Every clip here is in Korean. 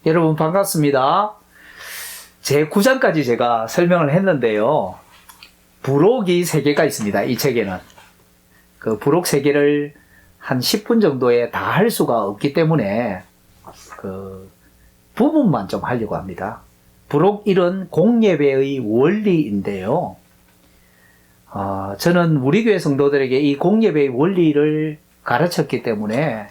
여러분 반갑습니다. 제 9장까지 제가 설명을 했는데요. 부록이 3개가 있습니다. 이 책에는. 그 부록 3개를 한 10분 정도에 다 할 수가 없기 때문에 그 부분만 좀 하려고 합니다. 부록 1은 공예배의 원리인데요. 저는 우리 교회 성도들에게 이 공예배의 원리를 가르쳤기 때문에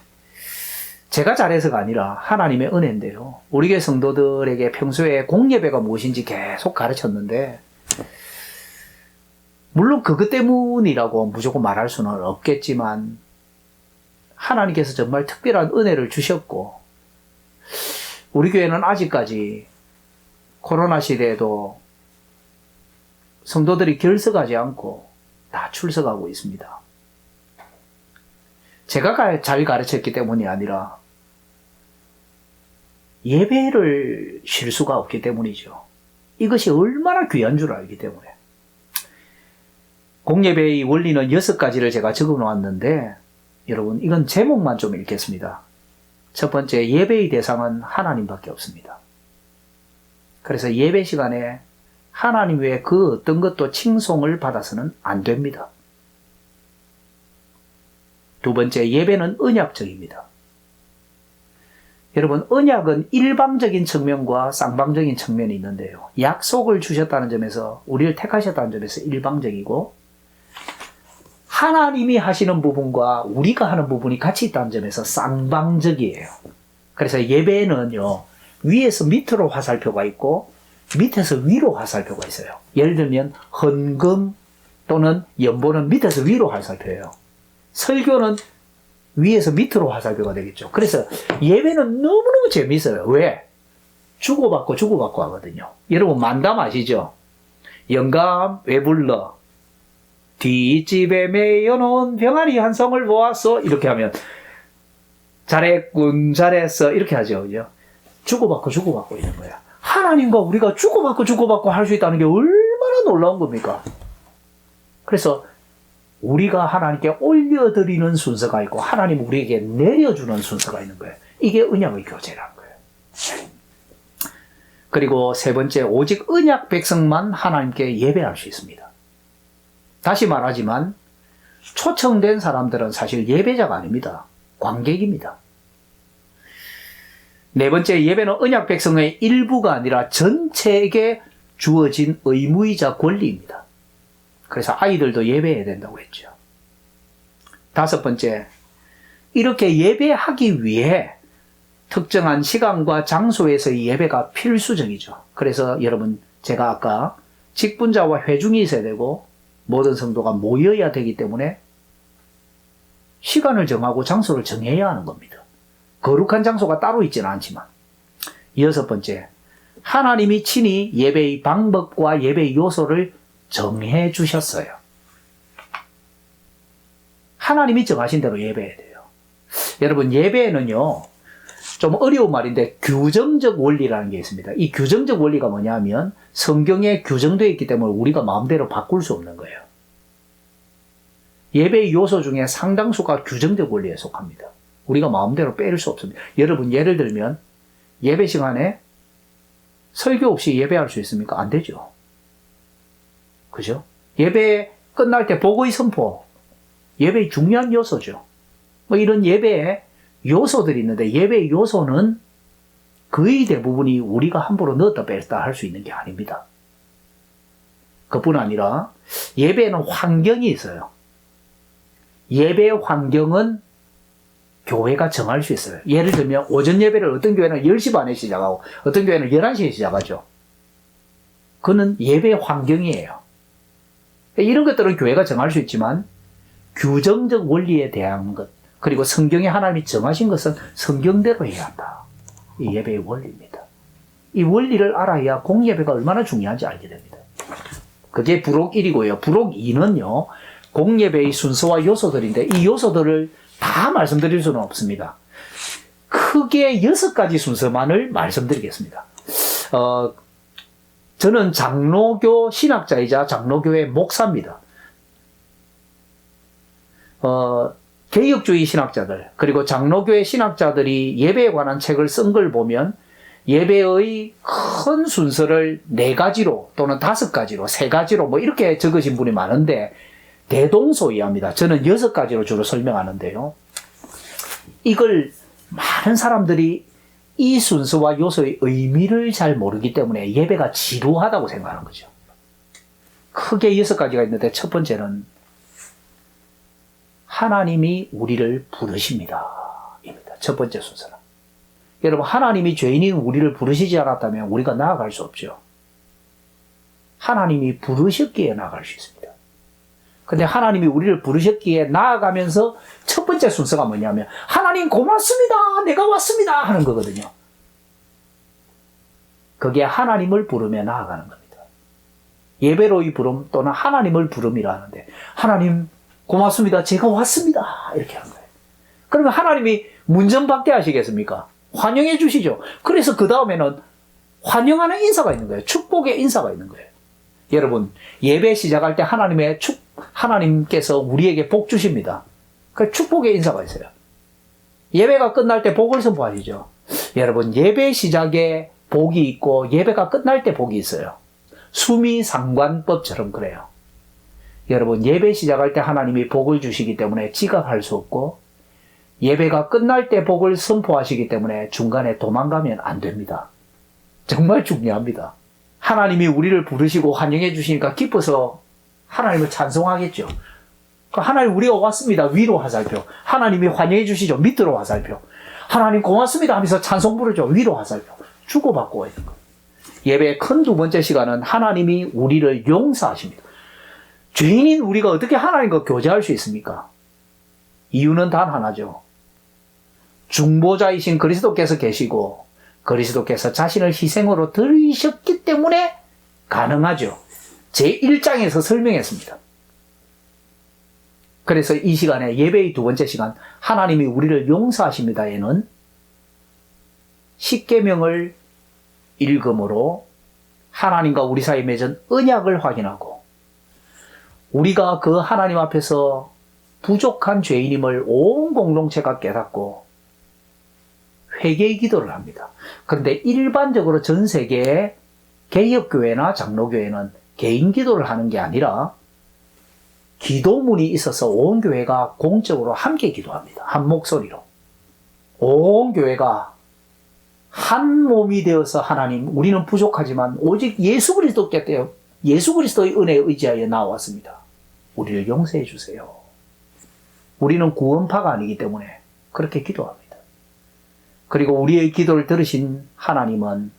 제가 잘해서가 아니라 하나님의 은혜인데요. 우리 교회 성도들에게 평소에 공예배가 무엇인지 계속 가르쳤는데, 물론 그것 때문이라고 무조건 말할 수는 없겠지만 하나님께서 정말 특별한 은혜를 주셨고, 우리 교회는 아직까지 코로나 시대에도 성도들이 결석하지 않고 다 출석하고 있습니다. 제가 잘 가르쳤기 때문이 아니라 예배를 쉴 수가 없기 때문이죠. 이것이 얼마나 귀한 줄 알기 때문에. 공예배의 원리는 6가지를 제가 적어 놓았는데, 여러분 이건 제목만 좀 읽겠습니다. 첫 번째, 예배의 대상은 하나님밖에 없습니다. 그래서 예배 시간에 하나님 외에 그 어떤 것도 칭송을 받아서는 안 됩니다. 두 번째, 예배는 언약적입니다. 여러분, 언약은 일방적인 측면과 쌍방적인 측면이 있는데요. 약속을 주셨다는 점에서, 우리를 택하셨다는 점에서 일방적이고, 하나님이 하시는 부분과 우리가 하는 부분이 같이 있다는 점에서 쌍방적이에요. 그래서 예배는요, 위에서 밑으로 화살표가 있고 밑에서 위로 화살표가 있어요. 예를 들면 헌금 또는 연보는 밑에서 위로 화살표예요. 설교는 위에서 밑으로 화살표가 되겠죠. 그래서 예배는 너무너무 재미있어요. 왜? 주고받고 하거든요. 여러분 만담 아시죠? 영감 왜 불러? 뒷집에 매여놓은 병아리 한 송을 보았어. 이렇게 하면 잘했군 잘했어 이렇게 하죠. 그죠? 주고받고 있는 거야. 하나님과 우리가 주고받고 할 수 있다는 게 얼마나 놀라운 겁니까? 그래서 우리가 하나님께 올려드리는 순서가 있고 하나님 우리에게 내려주는 순서가 있는 거예요. 이게 언약의 교제라는 거예요. 그리고 세 번째, 오직 언약 백성만 하나님께 예배할 수 있습니다. 다시 말하지만 초청된 사람들은 사실 예배자가 아닙니다. 관객입니다. 네 번째, 예배는 언약 백성의 일부가 아니라 전체에게 주어진 의무이자 권리입니다. 그래서 아이들도 예배해야 된다고 했죠. 다섯 번째, 이렇게 예배하기 위해 특정한 시간과 장소에서의 예배가 필수적이죠. 그래서 여러분, 제가 아까 직분자와 회중이 있어야 되고 모든 성도가 모여야 되기 때문에 시간을 정하고 장소를 정해야 하는 겁니다. 거룩한 장소가 따로 있지는 않지만. 여섯 번째, 하나님이 친히 예배의 방법과 예배의 요소를 정해 주셨어요. 하나님이 정하신 대로 예배해야 돼요. 여러분, 예배에는요, 좀 어려운 말인데 규정적 원리라는 게 있습니다. 이 규정적 원리가 뭐냐면 성경에 규정되어 있기 때문에 우리가 마음대로 바꿀 수 없는 거예요. 예배의 요소 중에 상당수가 규정적 원리에 속합니다. 우리가 마음대로 뺄 수 없습니다. 여러분, 예를 들면 예배 시간에 설교 없이 예배할 수 있습니까? 안 되죠. 그죠? 예배 끝날 때 복의 선포, 예배의 중요한 요소죠. 뭐 이런 예배에 요소들이 있는데 예배의 요소는 거의 대부분이 우리가 함부로 넣었다 뺐다 할 수 있는 게 아닙니다. 그뿐 아니라 예배에는 환경이 있어요. 예배의 환경은 교회가 정할 수 있어요. 예를 들면 오전 예배를 어떤 교회는 10시 반에 시작하고 어떤 교회는 11시에 시작하죠. 그거는 예배의 환경이에요. 이런 것들은 교회가 정할 수 있지만 규정적 원리에 대한 것, 그리고 성경에 하나님이 정하신 것은 성경대로 해야 한다. 이 예배의 원리입니다. 이 원리를 알아야 공예배가 얼마나 중요한지 알게 됩니다. 그게 부록 1이고요. 부록 2는요. 공예배의 순서와 요소들인데 이 요소들을 다 말씀드릴 수는 없습니다. 크게 6가지 순서만을 말씀드리겠습니다. 저는 장로교 신학자이자 장로교회 목사입니다. 개혁주의 신학자들 그리고 장로교회 신학자들이 예배에 관한 책을 쓴 걸 보면 예배의 큰 순서를 4가지로 또는 5가지로 3가지로 뭐 이렇게 적으신 분이 많은데 대동소이합니다. 저는 6가지로 주로 설명하는데요. 이걸 많은 사람들이 이 순서와 요소의 의미를 잘 모르기 때문에 예배가 지루하다고 생각하는 거죠. 크게 6가지가 있는데 첫 번째는 하나님이 우리를 부르십니다. 입니다. 첫 번째 순서는. 여러분, 하나님이 죄인인 우리를 부르시지 않았다면 우리가 나아갈 수 없죠. 하나님이 부르셨기에 나아갈 수 있습니다. 근데 하나님이 우리를 부르셨기에 나아가면서 첫 번째 순서가 뭐냐면 하나님 고맙습니다. 내가 왔습니다. 하는 거거든요. 그게 하나님을 부르며 나아가는 겁니다. 예배로의 부름 또는 하나님을 부름이라 하는데 하나님 고맙습니다. 제가 왔습니다. 이렇게 하는 거예요. 그러면 하나님이 문전박대 하시겠습니까? 환영해 주시죠. 그래서 그 다음에는 환영하는 인사가 있는 거예요. 축복의 인사가 있는 거예요. 여러분, 예배 시작할 때 하나님께서 우리에게 복 주십니다. 그 축복의 인사가 있어요. 예배가 끝날 때 복을 선포하시죠. 여러분, 예배 시작에 복이 있고 예배가 끝날 때 복이 있어요. 수미상관법처럼 그래요. 여러분, 예배 시작할 때 하나님이 복을 주시기 때문에 지각할 수 없고 예배가 끝날 때 복을 선포하시기 때문에 중간에 도망가면 안 됩니다. 정말 중요합니다. 하나님이 우리를 부르시고 환영해 주시니까 기뻐서 하나님을 찬송하겠죠. 하나님 우리가 왔습니다. 위로 화살표. 하나님이 환영해 주시죠. 밑으로 화살표. 하나님 고맙습니다 하면서 찬송 부르죠. 위로 화살표. 주고받고 있는 거예요. 예배의 큰 두 번째 시간은 하나님이 우리를 용서하십니다. 죄인인 우리가 어떻게 하나님과 교제할 수 있습니까? 이유는 단 하나죠. 중보자이신 그리스도께서 계시고 그리스도께서 자신을 희생으로 들이셨기 때문에 가능하죠. 제1장에서 설명했습니다. 그래서 이 시간에 예배의 두 번째 시간 하나님이 우리를 용서하십니다에는 십계명을 읽음으로 하나님과 우리 사이에 맺은 언약을 확인하고 우리가 그 하나님 앞에서 부족한 죄인임을 온 공동체가 깨닫고 회개의 기도를 합니다. 그런데 일반적으로 전 세계의 개혁교회나 장로교회는 개인 기도를 하는 게 아니라 기도문이 있어서 온 교회가 공적으로 함께 기도합니다. 한 목소리로. 온 교회가 한 몸이 되어서 하나님, 우리는 부족하지만 오직 예수 그리스도의 은혜에 의지하여 나왔습니다. 우리를 용서해 주세요. 우리는 구원파가 아니기 때문에 그렇게 기도합니다. 그리고 우리의 기도를 들으신 하나님은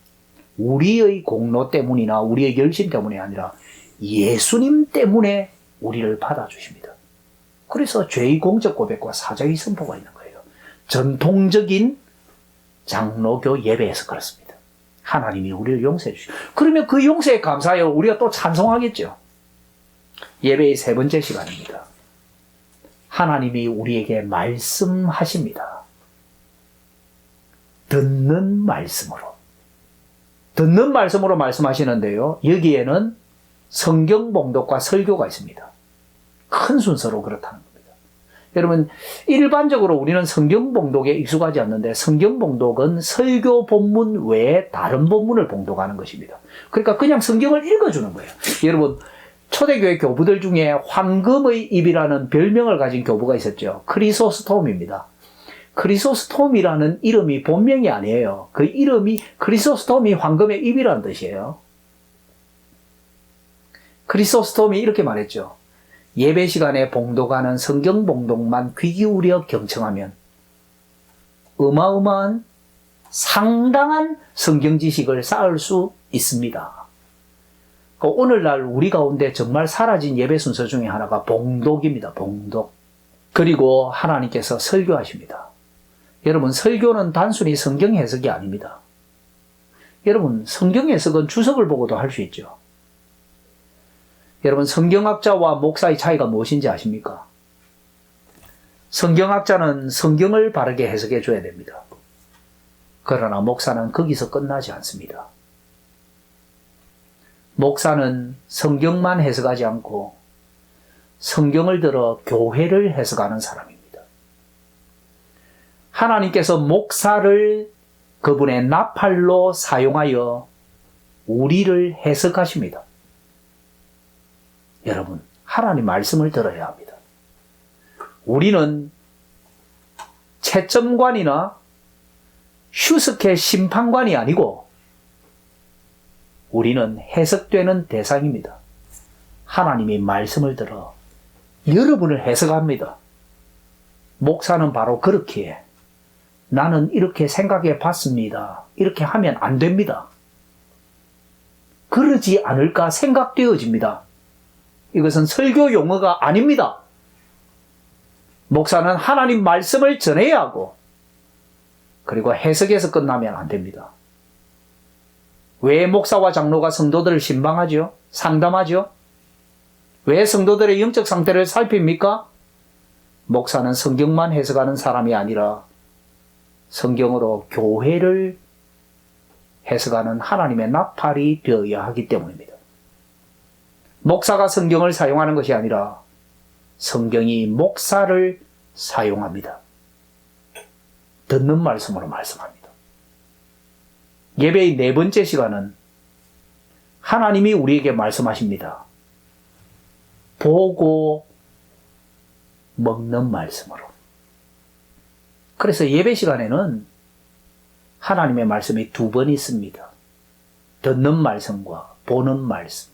우리의 공로 때문이나 우리의 열심 때문이 아니라 예수님 때문에 우리를 받아주십니다. 그래서 죄의 공적 고백과 사자의 선포가 있는 거예요. 전통적인 장로교 예배에서 그렇습니다. 하나님이 우리를 용서해 주시고 그러면 그 용서에 감사하여 우리가 또 찬송하겠죠. 예배의 세 번째 시간입니다. 하나님이 우리에게 말씀하십니다. 듣는 말씀으로 말씀하시는데요. 여기에는 성경 봉독과 설교가 있습니다. 큰 순서로 그렇다는 겁니다. 여러분, 일반적으로 우리는 성경 봉독에 익숙하지 않는데 성경 봉독은 설교 본문 외에 다른 본문을 봉독하는 것입니다. 그러니까 그냥 성경을 읽어주는 거예요. 여러분, 초대교회 교부들 중에 황금의 입이라는 별명을 가진 교부가 있었죠. 크리소스톰입니다. 크리소스톰이라는 이름이 본명이 아니에요. 그 이름이 크리소스톰이 황금의 입이라는 뜻이에요. 크리소스톰이 이렇게 말했죠. 예배 시간에 봉독하는 성경 봉독만 귀 기울여 경청하면 어마어마한 상당한 성경 지식을 쌓을 수 있습니다. 오늘날 우리 가운데 정말 사라진 예배 순서 중에 하나가 봉독입니다. 봉독. 그리고 하나님께서 설교하십니다. 여러분, 설교는 단순히 성경 해석이 아닙니다. 여러분, 성경 해석은 주석을 보고도 할 수 있죠. 여러분, 성경학자와 목사의 차이가 무엇인지 아십니까? 성경학자는 성경을 바르게 해석해 줘야 됩니다. 그러나 목사는 거기서 끝나지 않습니다. 목사는 성경만 해석하지 않고 성경을 들어 교회를 해석하는 사람입니다. 하나님께서 목사를 그분의 나팔로 사용하여 우리를 해석하십니다. 여러분, 하나님 말씀을 들어야 합니다. 우리는 채점관이나 휴스케 심판관이 아니고 우리는 해석되는 대상입니다. 하나님이 말씀을 들어 여러분을 해석합니다. 목사는 바로 그렇게 나는 이렇게 생각해 봤습니다. 이렇게 하면 안 됩니다. 그러지 않을까 생각되어집니다. 이것은 설교 용어가 아닙니다. 목사는 하나님 말씀을 전해야 하고 그리고 해석해서 끝나면 안 됩니다. 왜 목사와 장로가 성도들을 신방하죠? 상담하죠? 왜 성도들의 영적 상태를 살핍니까? 목사는 성경만 해석하는 사람이 아니라 성경으로 교회를 해석하는 하나님의 나팔이 되어야 하기 때문입니다. 목사가 성경을 사용하는 것이 아니라 성경이 목사를 사용합니다. 듣는 말씀으로 말씀합니다. 예배의 네 번째 시간은 하나님이 우리에게 말씀하십니다. 보고 먹는 말씀으로. 그래서 예배 시간에는 하나님의 말씀이 두 번 있습니다. 듣는 말씀과 보는 말씀.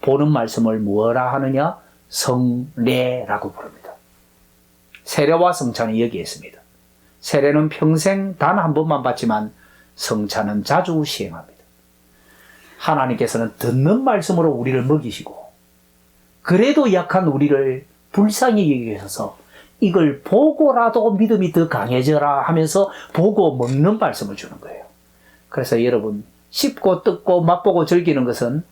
보는 말씀을 뭐라 하느냐? 성례라고 부릅니다. 세례와 성찬이 여기에 있습니다. 세례는 평생 단 한 번만 받지만 성찬은 자주 시행합니다. 하나님께서는 듣는 말씀으로 우리를 먹이시고 그래도 약한 우리를 불쌍히 여기셔서 이걸 보고라도 믿음이 더 강해져라 하면서 보고 먹는 말씀을 주는 거예요. 그래서 여러분, 씹고 뜯고 맛보고 즐기는 것은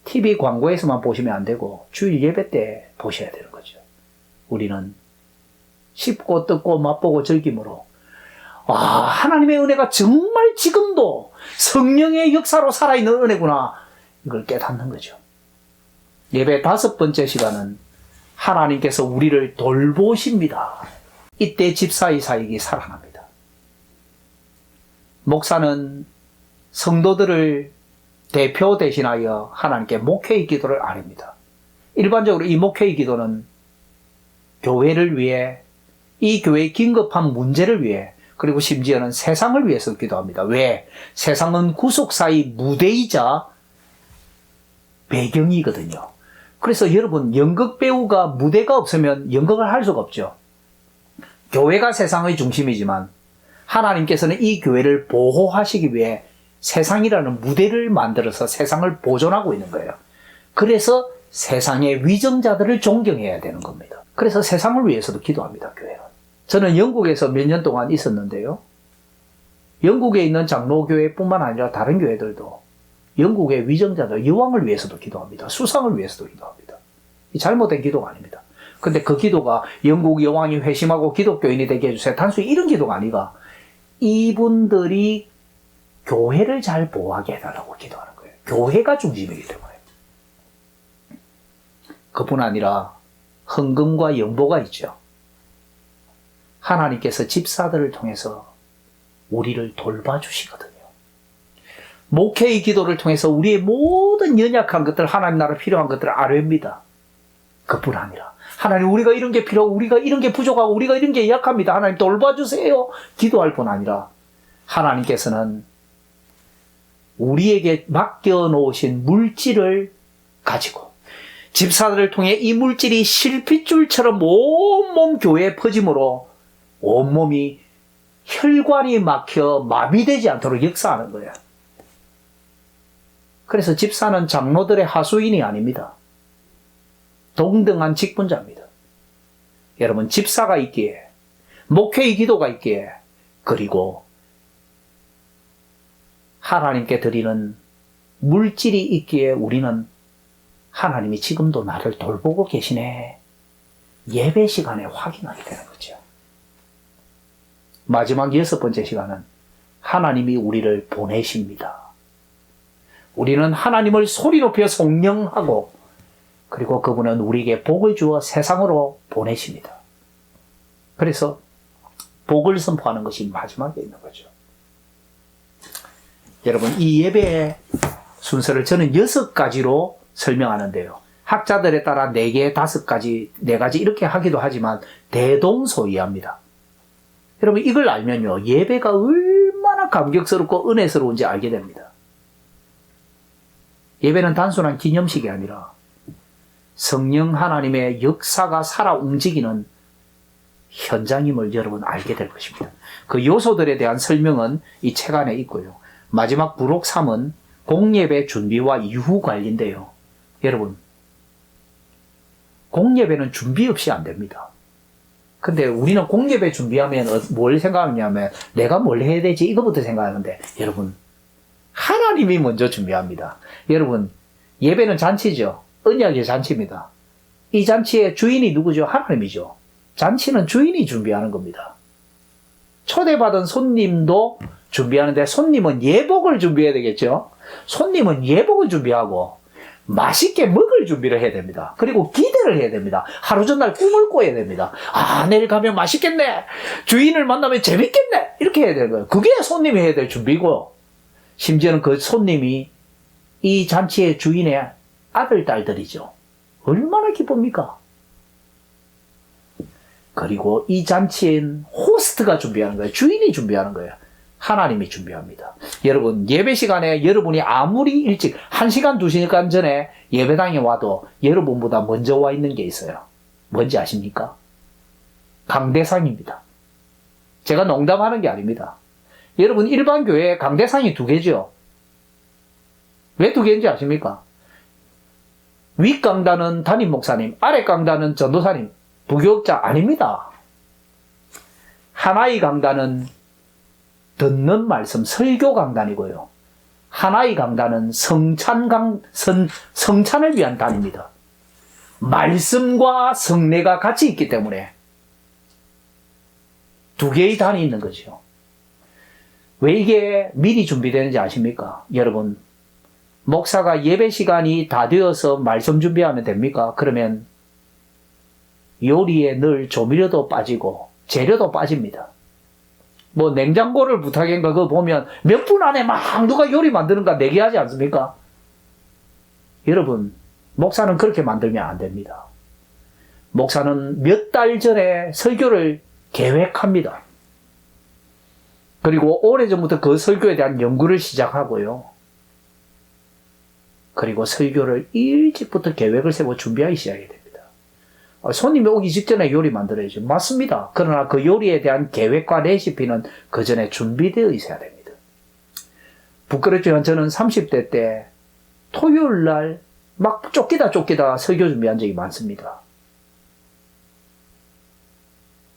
TV 광고에서만 보시면 안 되고 주일 예배 때 보셔야 되는 거죠. 우리는 씹고 뜯고 맛보고 즐김으로 하나님의 은혜가 정말 지금도 성령의 역사로 살아있는 은혜구나, 이걸 깨닫는 거죠. 예배 다섯 번째 시간은 하나님께서 우리를 돌보십니다. 이때 집사의 사역이 살아납니다. 목사는 성도들을 대표 대신하여 하나님께 목회의 기도를 아뢰입니다. 일반적으로 이 목회의 기도는 교회를 위해, 이 교회의 긴급한 문제를 위해, 그리고 심지어는 세상을 위해서 기도합니다. 왜? 세상은 구속사의 무대이자 배경이거든요. 그래서 여러분, 연극 배우가 무대가 없으면 연극을 할 수가 없죠. 교회가 세상의 중심이지만 하나님께서는 이 교회를 보호하시기 위해 세상이라는 무대를 만들어서 세상을 보존하고 있는 거예요. 그래서 세상의 위정자들을 존경해야 되는 겁니다. 그래서 세상을 위해서도 기도합니다, 교회는. 저는 영국에서 몇 년 동안 있었는데요. 영국에 있는 장로교회뿐만 아니라 다른 교회들도 영국의 위정자들, 여왕을 위해서도 기도합니다. 수상을 위해서도 기도합니다. 이 잘못된 기도가 아닙니다. 근데 그 기도가 영국 여왕이 회심하고 기독교인이 되게 해주세요, 단순히 이런 기도가 아니라 이분들이 교회를 잘 보호하게 해달라고 기도하는 거예요. 교회가 중심이기 때문에. 그뿐 아니라 헌금과 연보가 있죠. 하나님께서 집사들을 통해서 우리를 돌봐주시거든요. 목회의 기도를 통해서 우리의 모든 연약한 것들, 하나님 나라 필요한 것들을 아뢰입니다. 그뿐 아니라 하나님, 우리가 이런 게 필요하고 우리가 이런 게 부족하고 우리가 이런 게 약합니다, 하나님 돌봐주세요, 기도할 뿐 아니라 하나님께서는 우리에게 맡겨놓으신 물질을 가지고 집사들을 통해 이 물질이 실핏줄처럼 온몸 교회에 퍼짐으로 온몸이 혈관이 막혀 마비되지 않도록 역사하는 거예요. 그래서 집사는 장로들의 하수인이 아닙니다. 동등한 직분자입니다. 여러분, 집사가 있기에, 목회의 기도가 있기에, 그리고 하나님께 드리는 물질이 있기에 우리는 하나님이 지금도 나를 돌보고 계시네, 예배 시간에 확인하게 되는 거죠. 마지막 여섯 번째 시간은 하나님이 우리를 보내십니다. 우리는 하나님을 소리 높여 성령하고 그리고 그분은 우리에게 복을 주어 세상으로 보내십니다. 그래서 복을 선포하는 것이 마지막에 있는 거죠. 여러분, 이 예배의 순서를 저는 6가지로 설명하는데요. 학자들에 따라 4개, 5가지, 4가지 이렇게 하기도 하지만 대동소이합니다. 여러분, 이걸 알면요, 예배가 얼마나 감격스럽고 은혜스러운지 알게 됩니다. 예배는 단순한 기념식이 아니라 성령 하나님의 역사가 살아 움직이는 현장임을 여러분 알게 될 것입니다. 그 요소들에 대한 설명은 이 책 안에 있고요. 마지막 부록 3은 공예배 준비와 이후 관리인데요. 여러분, 공예배는 준비 없이 안 됩니다. 근데 우리는 공예배 준비하면 뭘 생각하냐면 내가 뭘 해야 되지? 이거부터 생각하는데 여러분, 하나님이 먼저 준비합니다. 여러분, 예배는 잔치죠. 언약의 잔치입니다. 이 잔치의 주인이 누구죠? 하나님이죠. 잔치는 주인이 준비하는 겁니다. 초대받은 손님도 준비하는데 손님은 예복을 준비해야 되겠죠. 손님은 예복을 준비하고 맛있게 먹을 준비를 해야 됩니다. 그리고 기대를 해야 됩니다. 하루 전날 꿈을 꿔야 됩니다. 아, 내일 가면 맛있겠네. 주인을 만나면 재밌겠네. 이렇게 해야 되는 거예요. 그게 손님이 해야 될 준비고, 심지어는 그 손님이 이 잔치의 주인의 아들, 딸들이죠. 얼마나 기쁩니까? 그리고 이 잔치엔 호스트가 준비하는 거예요. 주인이 준비하는 거예요. 하나님이 준비합니다. 여러분, 예배 시간에 여러분이 아무리 일찍 1시간, 2시간 전에 예배당에 와도 여러분보다 먼저 와 있는 게 있어요. 뭔지 아십니까? 강대상입니다. 제가 농담하는 게 아닙니다. 여러분, 일반 교회에 강대상이 2개죠. 왜 2개인지 아십니까? 윗강단은 담임 목사님, 아랫강단은 전도사님, 부교육자 아닙니다. 하나의 강단은 듣는 말씀, 설교 강단이고요. 하나의 강단은 성찬을 위한 단입니다. 말씀과 성례가 같이 있기 때문에 2개의 단이 있는 거죠. 왜 이게 미리 준비되는지 아십니까? 여러분, 목사가 예배 시간이 다 되어서 말씀 준비하면 됩니까? 그러면 요리에 늘 조미료도 빠지고 재료도 빠집니다. 뭐 냉장고를 부탁한가 그거 보면 몇 분 안에 막 누가 요리 만드는가 내기하지 않습니까? 여러분, 목사는 그렇게 만들면 안 됩니다. 목사는 몇 달 전에 설교를 계획합니다. 그리고 오래전부터 그 설교에 대한 연구를 시작하고요. 그리고 설교를 일찍부터 계획을 세워 준비하기 시작해야 됩니다. 손님이 오기 직전에 요리 만들어야죠. 맞습니다. 그러나 그 요리에 대한 계획과 레시피는 그 전에 준비되어 있어야 됩니다. 부끄럽지만 저는 30대 때 토요일 날 막 쫓기다 설교 준비한 적이 많습니다.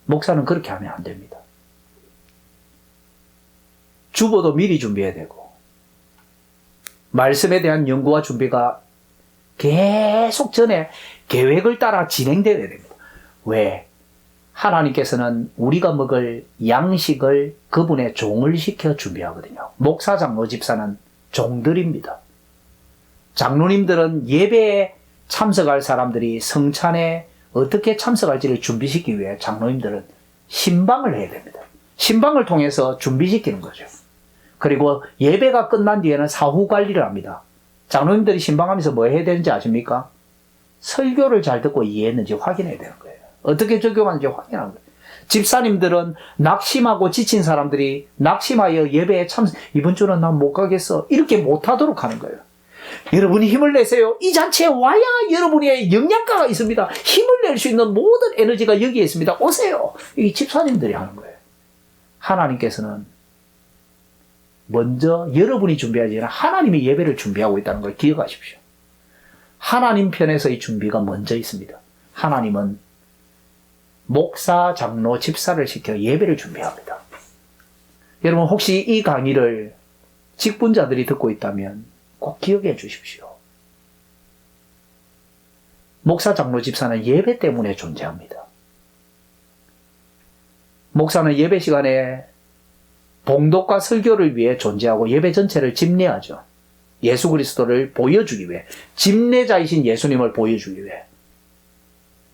목사는 그렇게 하면 안 됩니다. 주보도 미리 준비해야 되고 말씀에 대한 연구와 준비가 계속 전에 계획을 따라 진행되어야 됩니다. 왜? 하나님께서는 우리가 먹을 양식을 그분의 종을 시켜 준비하거든요. 목사, 장로, 집사는 종들입니다. 장로님들은 예배에 참석할 사람들이 성찬에 어떻게 참석할지를 준비시키기 위해 장로님들은 신방을 해야 됩니다. 신방을 통해서 준비시키는 거죠. 그리고 예배가 끝난 뒤에는 사후 관리를 합니다. 장로님들이 신방하면서 뭐 해야 되는지 아십니까? 설교를 잘 듣고 이해했는지 확인해야 되는 거예요. 어떻게 적용하는지 확인하는 거예요. 집사님들은 낙심하고 지친 사람들이 낙심하여 예배에 이번 주는 난 못 가겠어. 이렇게 못하도록 하는 거예요. 여러분이 힘을 내세요. 이 잔치에 와야 여러분의 영양가가 있습니다. 힘을 낼 수 있는 모든 에너지가 여기에 있습니다. 오세요. 이 집사님들이 하는 거예요. 하나님께서는 먼저 여러분이 준비하지 않아 하나님이 예배를 준비하고 있다는 걸 기억하십시오. 하나님 편에서의 준비가 먼저 있습니다. 하나님은 목사, 장로, 집사를 시켜 예배를 준비합니다. 여러분 혹시 이 강의를 직분자들이 듣고 있다면 꼭 기억해 주십시오. 목사, 장로, 집사는 예배 때문에 존재합니다. 목사는 예배 시간에 봉독과 설교를 위해 존재하고 예배 전체를 집례하죠. 예수 그리스도를 보여주기 위해, 집례자이신 예수님을 보여주기 위해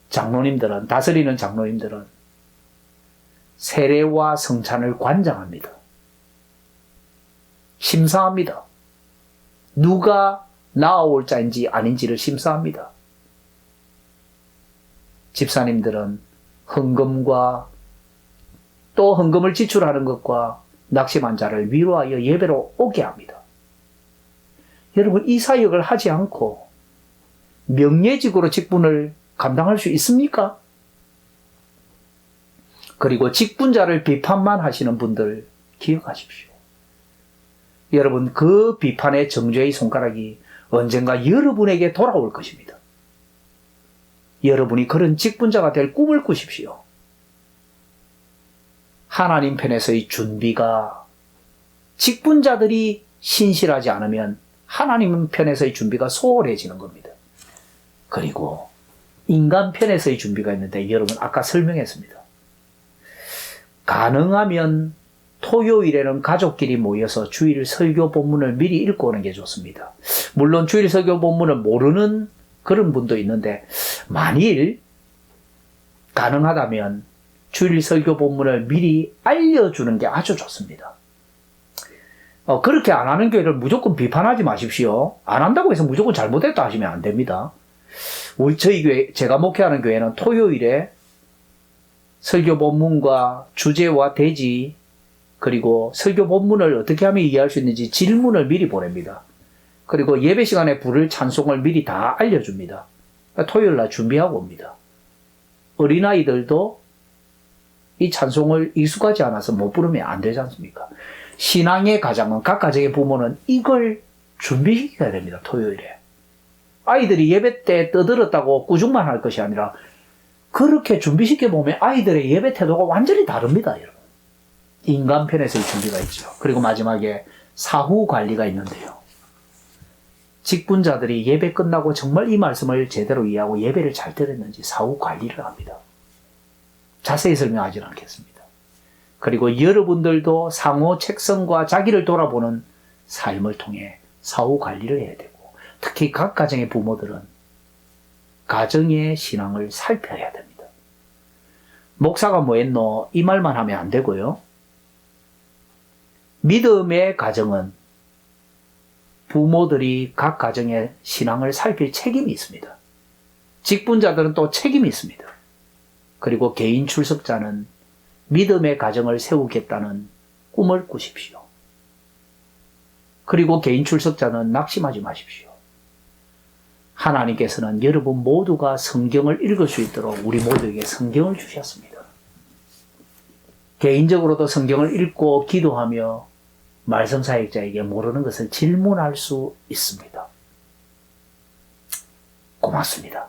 장로님들은, 다스리는 장로님들은 세례와 성찬을 관장합니다. 심사합니다. 누가 나아올 자인지 아닌지를 심사합니다. 집사님들은 헌금과 또 헌금을 지출하는 것과 낙심한 자를 위로하여 예배로 오게 합니다. 여러분, 이 사역을 하지 않고 명예직으로 직분을 감당할 수 있습니까? 그리고 직분자를 비판만 하시는 분들 기억하십시오. 여러분, 그 비판의 정죄의 손가락이 언젠가 여러분에게 돌아올 것입니다. 여러분이 그런 직분자가 될 꿈을 꾸십시오. 하나님 편에서의 준비가, 직분자들이 신실하지 않으면 하나님 편에서의 준비가 소홀해지는 겁니다. 그리고 인간 편에서의 준비가 있는데, 여러분 아까 설명했습니다. 가능하면 토요일에는 가족끼리 모여서 주일 설교 본문을 미리 읽고 오는 게 좋습니다. 물론 주일 설교 본문을 모르는 그런 분도 있는데, 만일 가능하다면 주일 설교 본문을 미리 알려주는 게 아주 좋습니다. 그렇게 안 하는 교회를 무조건 비판하지 마십시오. 안 한다고 해서 무조건 잘못했다 하시면 안 됩니다. 저희 교회, 제가 목회하는 교회는 토요일에 설교 본문과 주제와 대지, 그리고 설교 본문을 어떻게 하면 이해할 수 있는지 질문을 미리 보냅니다. 그리고 예배 시간에 부를 찬송을 미리 다 알려줍니다. 토요일 날 준비하고 옵니다. 어린아이들도 이 찬송을 익숙하지 않아서 못 부르면 안 되지 않습니까? 신앙의 가장은, 각 가정의 부모는 이걸 준비시켜야 됩니다. 토요일에. 아이들이 예배 때 떠들었다고 꾸중만 할 것이 아니라 그렇게 준비시켜보면 아이들의 예배 태도가 완전히 다릅니다. 여러분. 인간 편에서의 준비가 있죠. 그리고 마지막에 사후 관리가 있는데요. 직분자들이 예배 끝나고 정말 이 말씀을 제대로 이해하고 예배를 잘 드렸는지 사후 관리를 합니다. 자세히 설명하지는 않겠습니다. 그리고 여러분들도 상호 책성과 자기를 돌아보는 삶을 통해 사후 관리를 해야 되고, 특히 각 가정의 부모들은 가정의 신앙을 살펴야 됩니다. 목사가 뭐 했노? 이 말만 하면 안 되고요. 믿음의 가정은 부모들이 각 가정의 신앙을 살필 책임이 있습니다. 직분자들은 또 책임이 있습니다. 그리고 개인 출석자는 믿음의 가정을 세우겠다는 꿈을 꾸십시오. 그리고 개인 출석자는 낙심하지 마십시오. 하나님께서는 여러분 모두가 성경을 읽을 수 있도록 우리 모두에게 성경을 주셨습니다. 개인적으로도 성경을 읽고 기도하며 말씀 사역자에게 모르는 것을 질문할 수 있습니다. 고맙습니다.